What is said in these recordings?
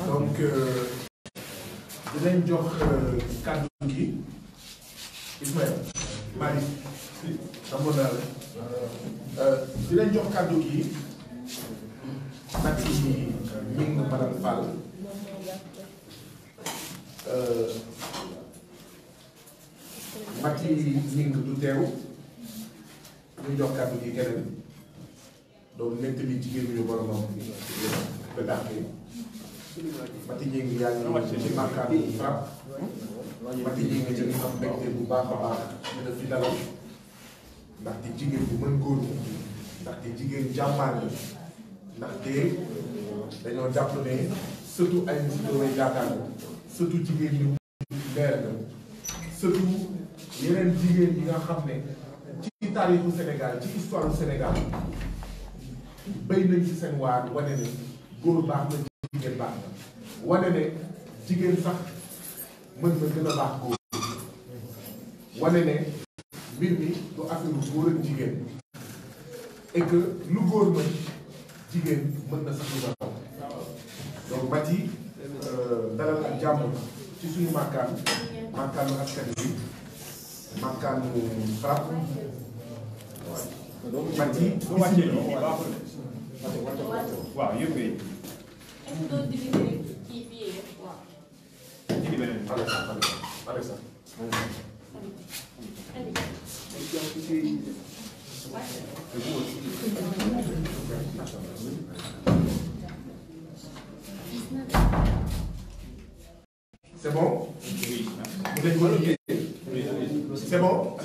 Donc dinañ jox kàddu gi Ismaël Mali amoon naa la dinañ jox kàddu gi Mati Ñing madame Fall Mati Ñing du teew ñu jox kàddu gi keneen donc nekk li jigéen ñu boromam ba dàqee Mati Ñing yaa ngi ci màkkaanu frappe Mati Ñing ci ngi am mbégte bu baax a baax ñu def fi dalal ndaxte jigéen bu mën góor ndaxte jigéen jàmbaar la ndaxte dañoo jàpp ne surtout ay musulman yaakaar na surtout jigéen ñu leer na surtout yeneen jigéen yi nga xam ne ci taarixu Sénégal ci histoire du Sénégal béy nañ ci seen waar wane ne góor baax na jigéen baax na wane ne jigéen sax mën na gën a baax góor wane ne mbir mi du affaire góor ak jigéen et que lu góor mën jigéen mën na sax lu baax donc Mati dalal ak jàmm ci suñu màkkaanu askan bi màkkaanu frappe Mati waaw yëpp yi. C'est bon? Vous êtes motivé? C'est bon?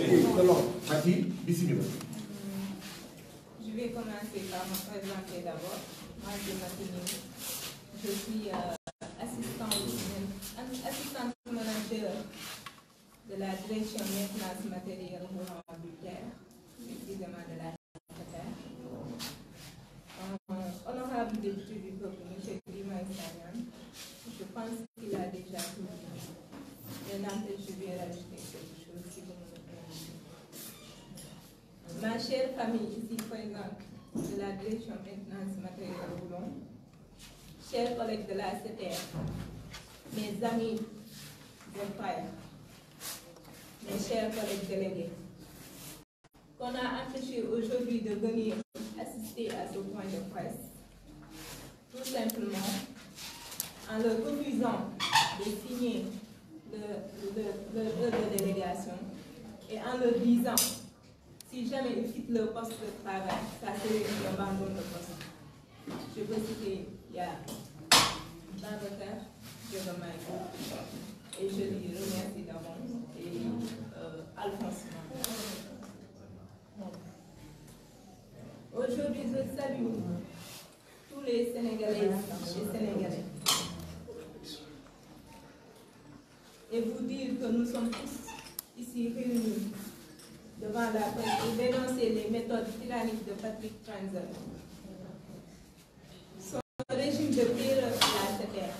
Mati, bismillah. Je vais commencer par me présenter d'abord. Moi, c'est Mati Ñing. Je suis assistante manager de la direction maintenance matérielle roulant budgétaire, précisément de la secrétaire. Honorable député du peuple, M. Diomaye Faye, je pense qu'il a déjà tout dit. Maintenant, je vais rajouter quelque chose si vous me permettez. Ma chère famille ici présente de la direction maintenance matérielle roulant, chers collègues de la CTR, mes amis de frères, mes chers collègues délégués, qu'on a empêché aujourd'hui de venir assister à ce point de presse, tout simplement en leur refusant de signer leur délégation et en leur disant si jamais ils quittent leur poste de travail, ça serait un abandon de poste. Je peux citer, il y a Babacar Diomaye et je lui remercie d'avance et Alphonse. Aujourd'hui, je salue tous les Sénégalaises et Sénégalais et vous dire que nous sommes tous ici réunis devant la presse pour dénoncer les méthodes tyranniques de Patrick Tranzer. Son régime de terreur sur la CTR,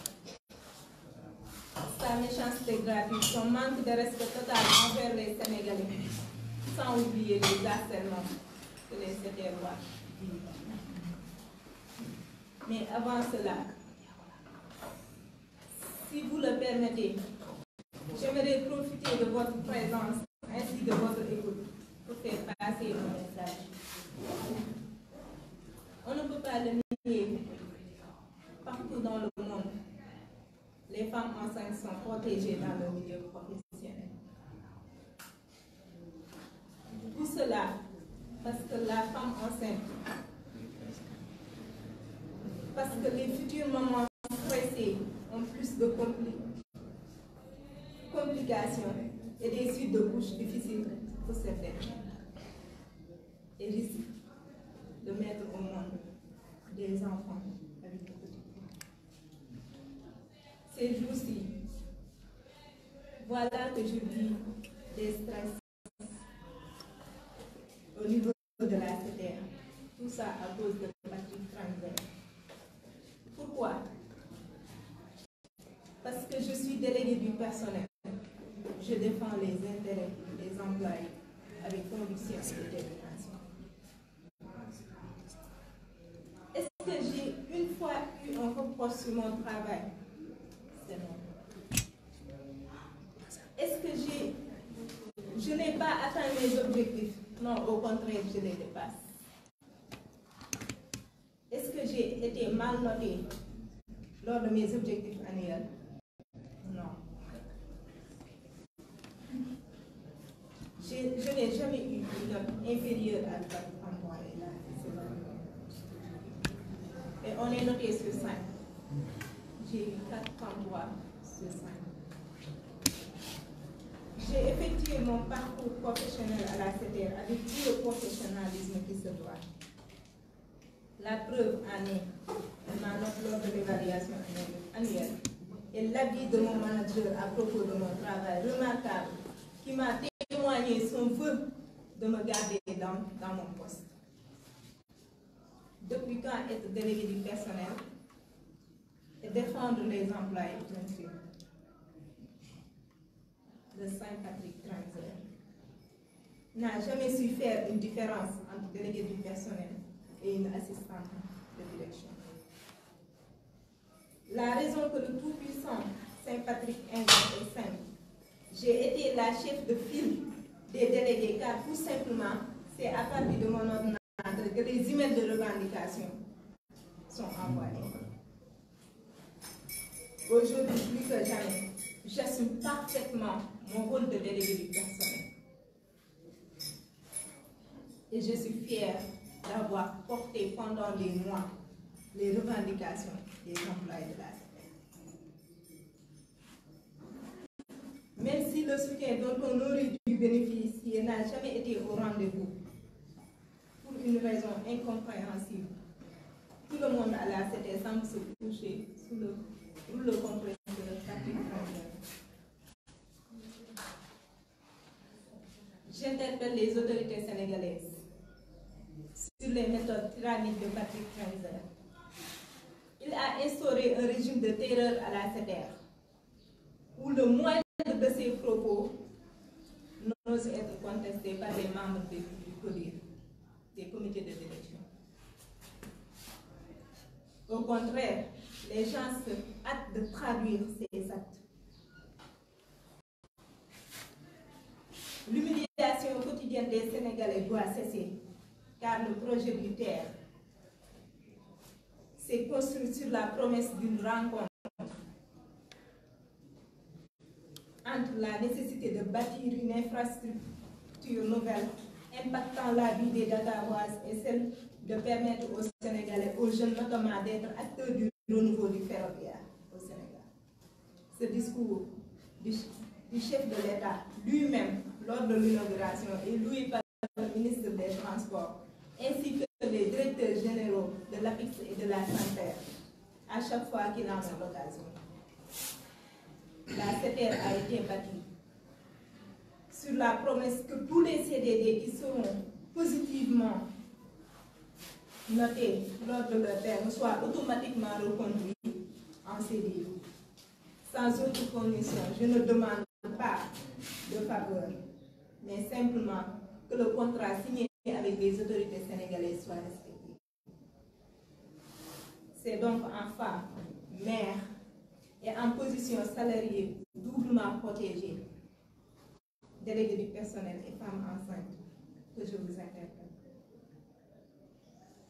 sa méchanceté gratuite, son manque de respect total envers les Sénégalais, sans oublier les harcèlements que les CTR vivent. Mais avant cela, si vous le permettez, j'aimerais profiter de votre présence ainsi de votre écoute pour faire passer un message. On ne peut pas le nier. Partout dans le monde, les femmes enceintes sont protégées dans le milieu professionnel. Tout cela parce que la femme enceinte, parce que les futures mamans stressées ont plus de complications et des suites de couches difficiles pour certaines et risquent de mettre au monde des enfants avec de petits poids. Ces jours-ci, voilà que je vis des stress au niveau de la CTR. Tout ça à cause de Patrick transverse. Pourquoi? Parce que je suis déléguée du personnel. Je défends les intérêts des employés avec conviction et détermination. Est-ce que j'ai une fois eu un reproche sur mon travail? C'est non. Est-ce que je n'ai pas atteint mes objectifs? Non, au contraire, je les dépasse. Est-ce que j'ai été mal notée lors de mes objectifs annuels? Non. Je n'ai jamais eu une note inférieure à 4 endroits. Et on est noté sur 5. J'ai eu 4 endroits sur 5. J'ai effectué mon parcours professionnel à la CETER avec tout le professionnalisme qui se doit. La preuve en est ma note lors de l'évaluation annuelle et l'avis de mon manager à propos de mon travail remarquable qui m'a témoigné son vœu de me garder dans mon poste. Depuis quand être délégué du personnel et défendre les employés, bien sûr. Le Saint-Patrick Transer n'a jamais su faire une différence entre délégué du personnel et une assistante de direction. La raison que le tout-puissant Saint-Patrick Transer est simple. J'ai été la chef de file des délégués car tout simplement, c'est à partir de mon ordinateur que les emails de revendication sont envoyés. Aujourd'hui, plus que jamais, j'assume parfaitement mon rôle de délégué du personnel. Et je suis fière d'avoir porté pendant des mois les revendications des employés de la CETER. Même si le soutien dont on aurait dû bénéficier n'a jamais été au rendez-vous, pour une raison incompréhensible, tout le monde à la CETER semble se coucher sous le rouleau compresseur Patrick Transer. J'interpelle les autorités sénégalaises sur les méthodes tyranniques de Patrick Transer. Il a instauré un régime de terreur à la CETER, où le moindre de ses propos n'ose être contesté par les membres du CODIR, des comités de direction. Au contraire, les gens se hâtent de traduire ces actes. L'humiliation quotidienne des Sénégalais doit cesser, car le projet du TER s'est construit sur la promesse d'une rencontre entre la nécessité de bâtir une infrastructure nouvelle impactant la vie des Dakaroises et celle de permettre aux Sénégalais, aux jeunes notamment, d'être acteurs du renouveau du ferroviaire au Sénégal. Ce discours du chef de l'État lui-même, lors de l'inauguration, est loué par le ministre des Transports, ainsi que les directeurs généraux de l'APIX et de la Santé, à chaque fois qu'il en a l'occasion. La CETER a été bâtie sur la promesse que tous les CDD qui seront positivement notés lors de leur terme soient automatiquement reconduits en CDI. Sans autre condition, je ne demande pas de faveur, mais simplement que le contrat signé avec les autorités sénégalaises soit respecté. C'est donc en femme, mère et en position salariée doublement protégée, déléguée du personnel et femme enceinte, que je vous interpelle.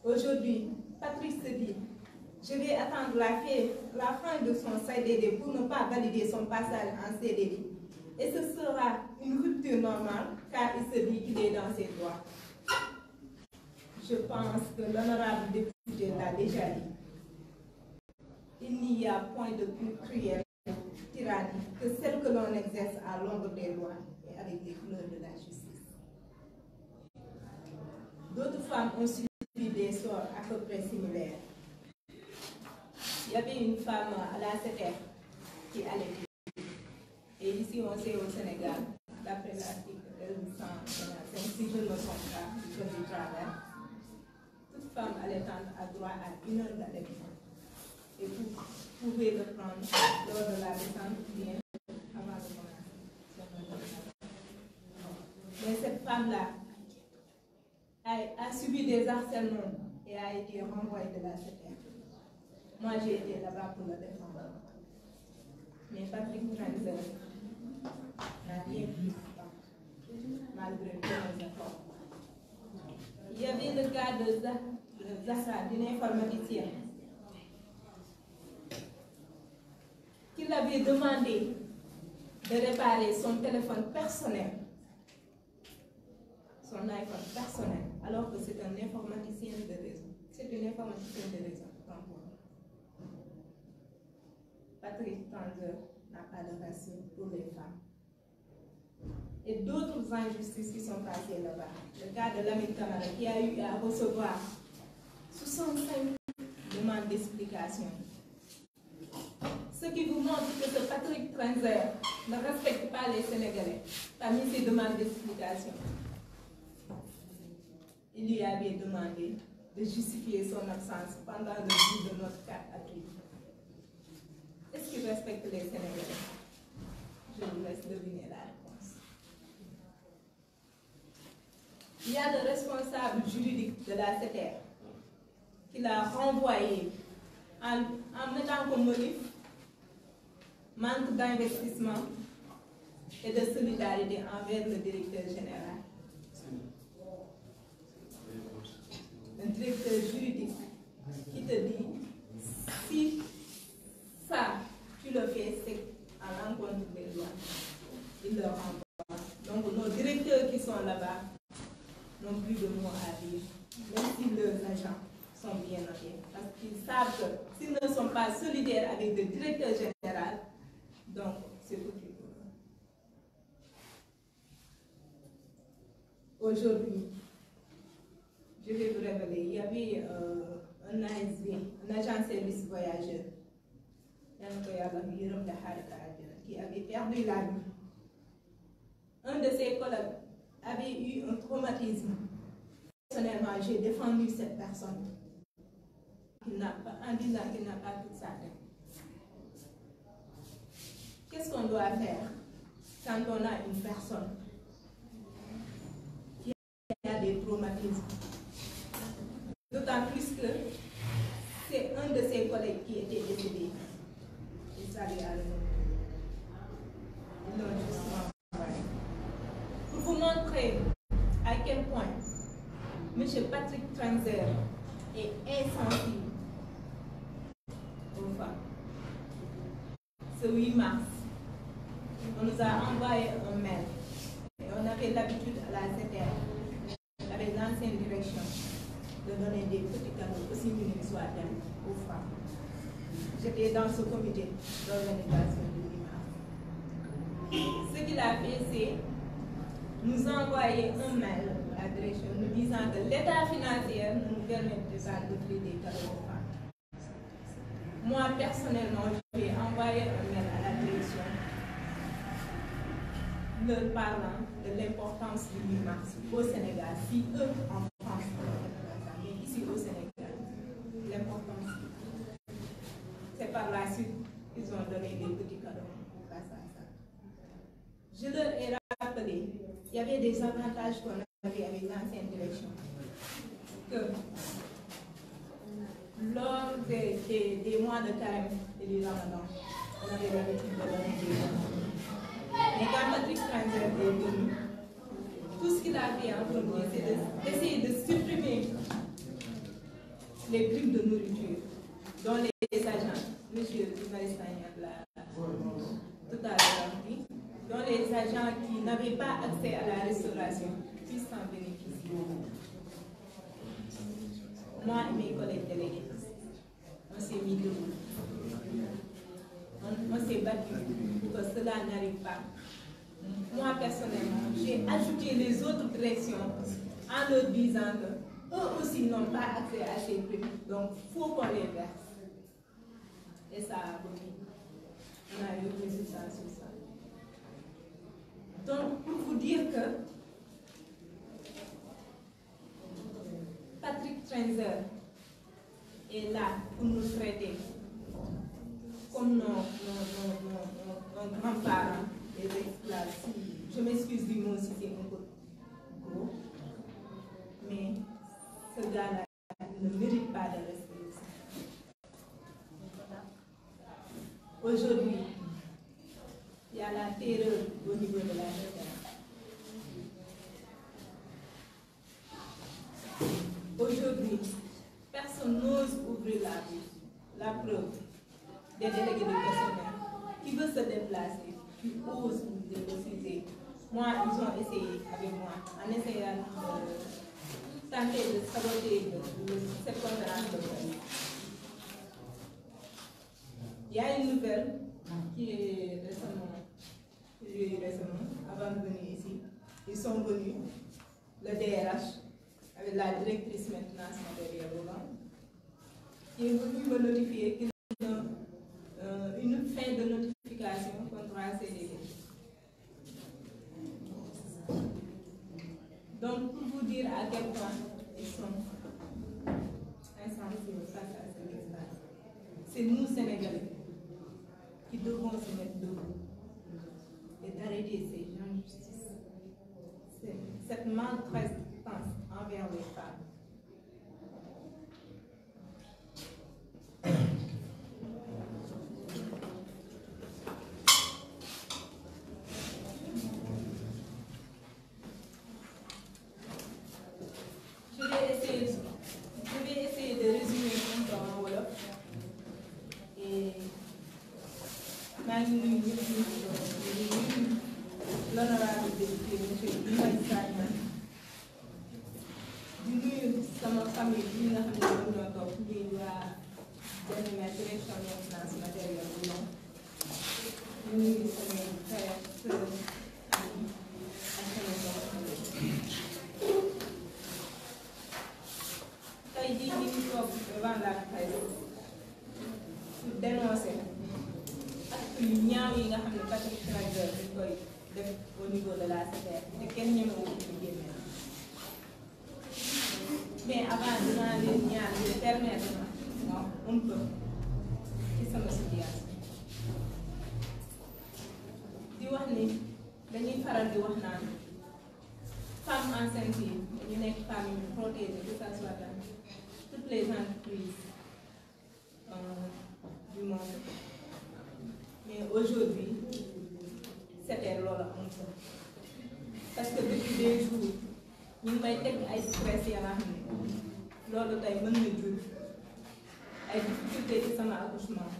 Aujourd'hui, Patrick se dit: je vais attendre la fin de son CDD pour ne pas valider son passage en CDD. Et ce sera une rupture normale, car il se dit qu'il est dans ses droits. Je pense que l'honorable député l'a déjà dit. Il n'y a point de plus cruelle tyrannie que celle que l'on exerce à l'ombre des lois et avec les couleurs de la justice. D'autres femmes ont subi des sorts à peu près similaires. Il y avait une femme à la CETER qui allait. Et ici, on sait au Sénégal, d'après l'article 155, si je ne me trompe pas, du Code du travail, toute femme allaitante a droit à 1 heure d'allaitement. Et vous pouvez le prendre lors de la descente ou bien avant de commencer son allaitement. Mais cette femme-là a subi des harcèlements et a été renvoyée de la CTR. Moi, j'ai été là-bas pour le défendre. Mais Patrick Tranzer n'a rien pris malgré tous les efforts. Il y avait le cas de Zahra, d'une informaticienne, qui l'avait demandé de réparer son téléphone personnel, son iPhone personnel, alors que c'est un informaticien de réseau. C'est une informaticienne de réseau. Patrick Tranzer n'a pas de ratio pour les femmes. Et d'autres injustices qui sont passées là-bas. Le cas de Lamine Camara qui a eu à recevoir 65 demandes d'explication. Ce qui vous montre que ce Patrick Tranzer ne respecte pas les Sénégalais parmi ces demandes d'explication. Il lui avait demandé de justifier son absence pendant le jour de notre 4 avril. Est-ce qu'il respecte les Sénégalais? Je vous laisse deviner la réponse. Il y a le responsable juridique de la CTR qui l'a renvoyé en mettant comme motif manque d'investissement et de solidarité envers le directeur général. Un directeur juridique qui te dit si ça, tu le fais, c'est à l'encontre des lois. Il le renvoie. Donc nos directeurs qui sont là-bas n'ont plus de mots à dire, même si leurs agents sont bien notés. Parce qu'ils savent que s'ils ne sont pas solidaires avec le directeur général, donc c'est foutu. Aujourd'hui, je vais vous révéler, il y avait un ASV, un agent service voyageur, qui avait perdu la vie. Un de ses collègues avait eu un traumatisme. Personnellement, j'ai défendu cette personne en disant qu'il n'a pas toute sa tête. Qu'est-ce qu'on doit faire quand on a une personne qui a des traumatismes? D'autant plus que c'est un de ses collègues qui était décédé. Il s'allait à pour vous montrer à quel point M. Patrick Tranzer est insensible aux femmes. Ce 8 mars, on nous a envoyé un mail et on avait l'habitude à la CTR, avec l'ancienne direction, de donner des petits cadeaux aussi minimes soient-ils aux femmes. J'étais dans ce comité d'organisation du 8 mars. Ce qu'il a fait, c'est nous envoyer un mail à la direction nous disant que l'état financier ne nous permet pas d'offrir des cadeaux aux femmes. Moi, personnellement, j'ai envoyé un mail à la direction leur parlant de l'importance du 8 mars au Sénégal. Si eux, en France, mais ici au Sénégal, l'importance. C'est par la suite qu'ils ont donné des petits cadeaux grâce à ça. Je leur ai rappelé, il y avait des avantages qu'on avait avec l'ancienne direction. Que lors des mois de carême et du Ramadan, on avait l'habitude de donner des cadeaux. Mais quand Patrick Tranzer est venu, tout ce qu'il a fait en premier, c'est d'essayer de supprimer les primes de nourriture dont les agents, M. Marie-Stagnan l'a tout à l'heure dit, dont les agents qui n'avaient pas accès à la restauration puissent s'en bénéficier. Moi et mes collègues délégués, on s'est mis debout. On s'est battu pour que cela n'arrive pas. Moi, personnellement, j'ai ajouté les autres directions en leur disant qu'eux aussi n'ont pas accès à ces primes. Donc, il faut qu'on les verse. Et ça a abouti. On a eu le résultat sur ça. Donc, pour vous dire que Patrick Trenzer est là pour nous traiter comme nos grands-parents, les esclaves. Je m'excuse du mot si c'est un peu gros, mais ce gars-là ne mérite pas de rester ici. Aujourd'hui, il y a la terreur au niveau de la région. Aujourd'hui, personne n'ose ouvrir la bouche. La preuve, des délégués de personnel qui veulent se déplacer, qui osent ouvrir le sujet. Moi, ils ont essayé avec moi, en essayant de tenter de saboter cette conférence de presse. Il y a une nouvelle qui est récemment, avant de venir ici. Ils sont venus, le DRH, avec la directrice maintenance matérielle au vent, qui est venue me notifier qu'il y a une fin de notification contre ACDD. Donc, pour vous dire à quel point ils sont insensibles face à ce qui se passe, c'est nous, Sénégalais, qui devons se mettre debout et d'arrêter ces injustices, cette maltraitance envers les femmes. Je vais essayer de résumer un peu en wolof et maa ngi nuyu l'honorable député monsieur Guy Marius Sagna di nuyu sama famille bi nga xam ne ñoom ñoo toog ñuy waa direction des finances matérielles bu ñoom ñu nuyu samay frères sœurs ak samay doom. Tey jii ñu ngi toog devant la presse pour dénoncer actes yu ñaaw yi nga xam ne Patrick Trenzer dañ koy def au niveau de la SETER te kenn ñemewul ci génne. Mais avant dinaa leen ñaan di permettre un peu ci sama situation di wax ni dañuy faral di wax naan femme enceinte yi dañu nekk femme yu protégée que ça soit dans toutes les entreprises du monde. Mais aujourd'hui c'était loolu am ko parce que depuis des jours ñu ngi may teg ay stress ya nga xam ne loolu tey mën na jur ay difficultés ci sama accouchement,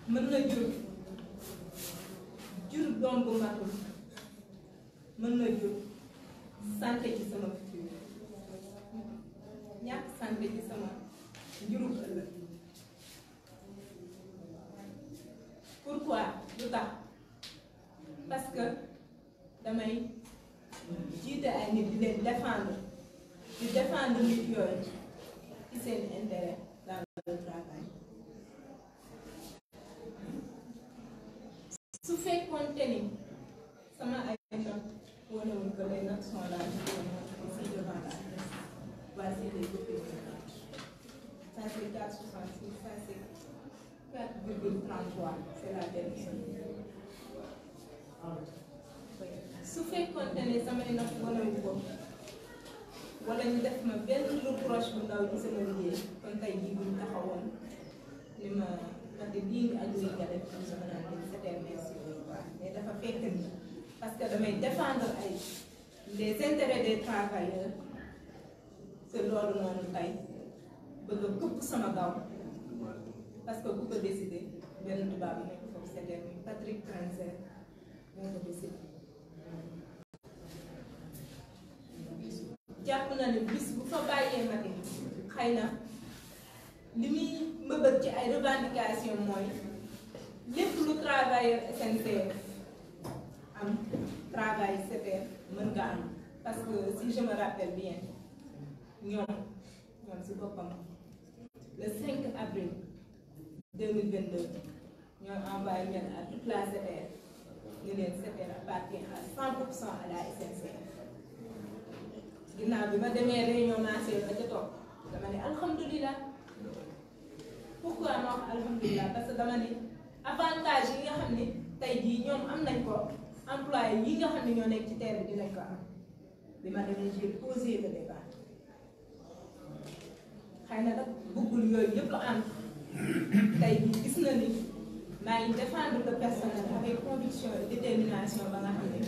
mën na jur doom bu matul, mën na jur santé ci sama futur, ñàkk santé ci sama njurub ëllëg. Pourquoi? Lu tax parce que damay jiite ay nit di leen défendre nit yooyu ci seen intérêt dans le travail. Su fekkoon te ni sama ay notes wanewuñ ko les notes sont là ici devant la presse. Voici les copies de notes. Ça c'est 4,66, ça c'est 4,33, c'est la dernière. Su fekkoon te ne samay notes wanewuñ ko wala ñu def ma benn reproche bu ndaw ci sama liggéey kon tey jii buñ taxawoon ni ma wante lii ak lii nga def comme sama naan ni c'était merci mais dafa fekk ni parce que damay défendre ay les intérêts des travailleurs c'est loolu noonu tey bëgg a këpp sama gaw parce que bu ko décidé benn tubaab nekk foofu c'était Patrick Trenzer moo ko décidé. jàpp na ne bis bu fa bàyyee Mati xëy na li muy mbëbët ci ay revendication mooy lépp lu travailleur SNCF am travail SETER mën nga am parce que si je me rappelle bien ñoom si boppam le 5 avril 2022 ñoo envoyé mail à toute la SETER ni leen SETER appartient à 100% à la SNCF. ginnaaw bi ma demee réunion mensuelle ba ca toog dama ne alhamdulilah. Pourquoi ma wax alhamdulilah parce que dama ne avantage yi nga xam ne tey jii ñoom am nañ ko employé yi nga xam ne ñoo nekk ci terre bi dinañ ko am bi ma demee j'ai posé le débat xëy na nag bëggul yooyu yëpp am tey jii gis na ni maa ngi défendre le personnel avec conviction et détermination ba nga xam ne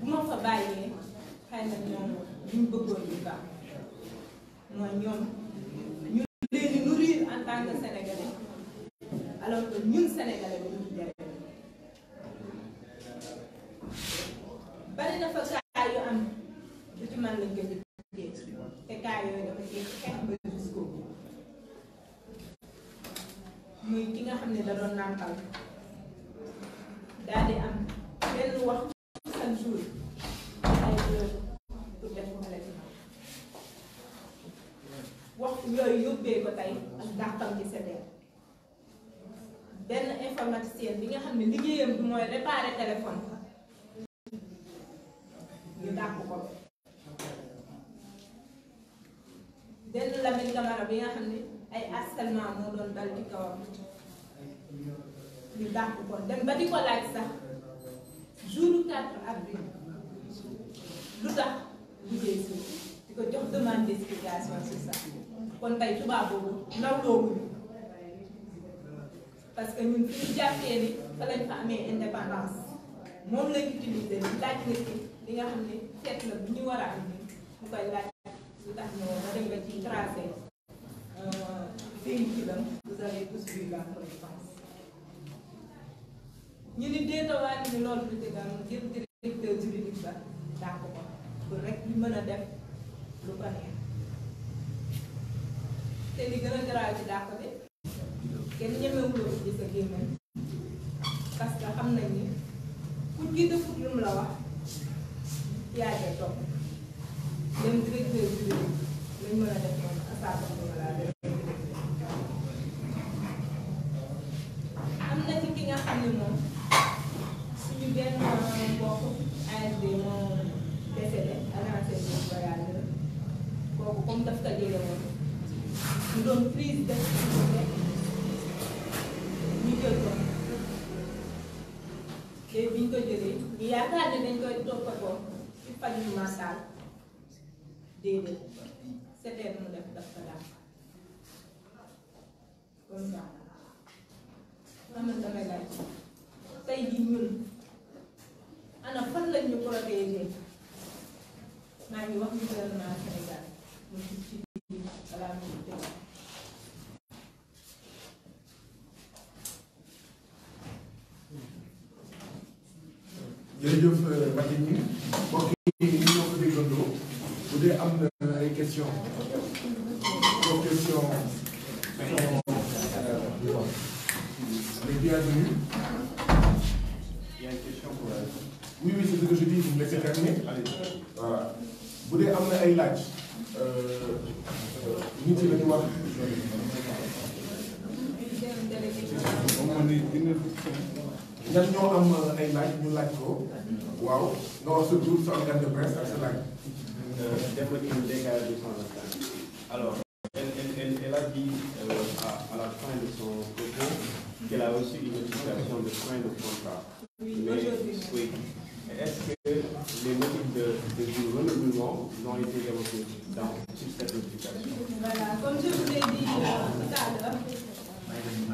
bu ma fa bàyyee xëy na ñoom ñu bëggoon yu baax mooy ñoom ñu leen di nourrir en tant que sénégalais alors que ñun sénégalais bi ñu jëriñ bari na fa cas yu am du ci man lañ ko jëkkee te cas yooyu dafa jeex xeex ba jusqu'au bout muy ki nga xam ne da doon nàmpal daal di am benn wax chaque jour ay pour def allaitement waxtu yooyu yóbbee ko tey ak dàqam ci CDR benn informaticien bi nga xam ne liggéeyam bi mooy réparer téléphone ñu dàq ko benn Lamine Camara bi nga xam ne ay harcèlement moo doon dal ci kawam ñu dàq ko dem ba di ko laaj sax jour 4 avril lu tax liggéey si di ko jox demande d'explication sur ça kon tey tubaab boobu ndaw looguñu parce que ñun fi ñu jàppee ni fa lañ fa amee indépendance moom lañ utiliser di laaj nit ki li nga xam ne seet la bu ñu war a am ni mu koy laaj lu tax ñëw ba dem ba ci tracé véhicule am vous avez tous vu la correspondance ñu ni déetawaat ni loolu du dëggam ngir directeur juridique ba dàq ko pour rek ñu mën a def lu ko neex te li gën a garaaw ci dàq bi kenn ñemewuloo ci sa gémmañ parce que xam nañ ni ku ci defut lu mu la wax yaa ngi topp dem directeur juridique lañ mën a def moom assainissement la am na ci ki nga xam ne moom suñu benn mbokk ASD moo décédé avancé bi voyageur kooku comme daf ko jege woon ñu doon prise de ñu jël ko te biñ ko jëlee ñu yaakaar ne dañ koy toppatoo ci faju mental déedéet c'était mu def daf ko daal comme ça man damay laaj tey jii ñun ana fan lañ ñu protéger maa ngi wax gouvernement Sénégal mu ci balaa muy tëj jërëjëf Mati ñi mbokk yi ñu ñoo ko déggandoo bu dee am na ay questions vos questions sont les bienvenues. Il y a une question pour elle. Oui, oui, c'est ce que je dis, vous me laissez terminer. Voilà. Bu dee am na ay laaj nit yi la ñu wax. ñan ñoo am ay laaj ñu laaj ko waaw nga wax sa tur sa organe de presse ak sa laaj. Développer une décalage de 125. Alors, elle a dit à la fin de son propos qu'elle a reçu une notification de fin de contrat. Oui, Mais, aujourd'hui. oui. Est-ce que les motifs de renouvellement ont été évoqués sur cette notification? Voilà, comme je vous l'ai dit tout à l'heure,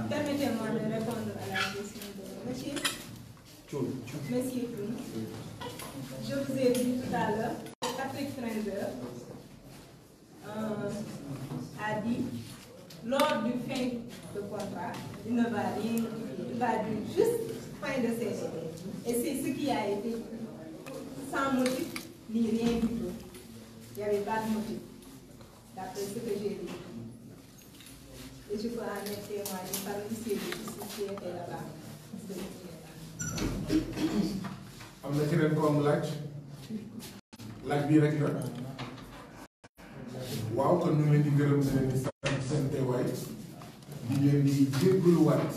permettez-moi de répondre à la question de monsieur. Monsieur Koun. Je vous ai dit tout à l'heure, Patrick Fraser a dit, lors du fin de contrat, il ne va rien, il va dire juste fin de CDD. Et c'est ce qui a été sans motif, ni rien du tout. Il n'y avait pas de motif, d'après ce que j'ai dit. Et je peux en être témoigné par l'huissier de justice qui était là-bas. am na keneen ko am laaj bii rek la waaw kon ñu ngi leen di gërëm di leen di sant seen teewaay di leen di jéggaluwaat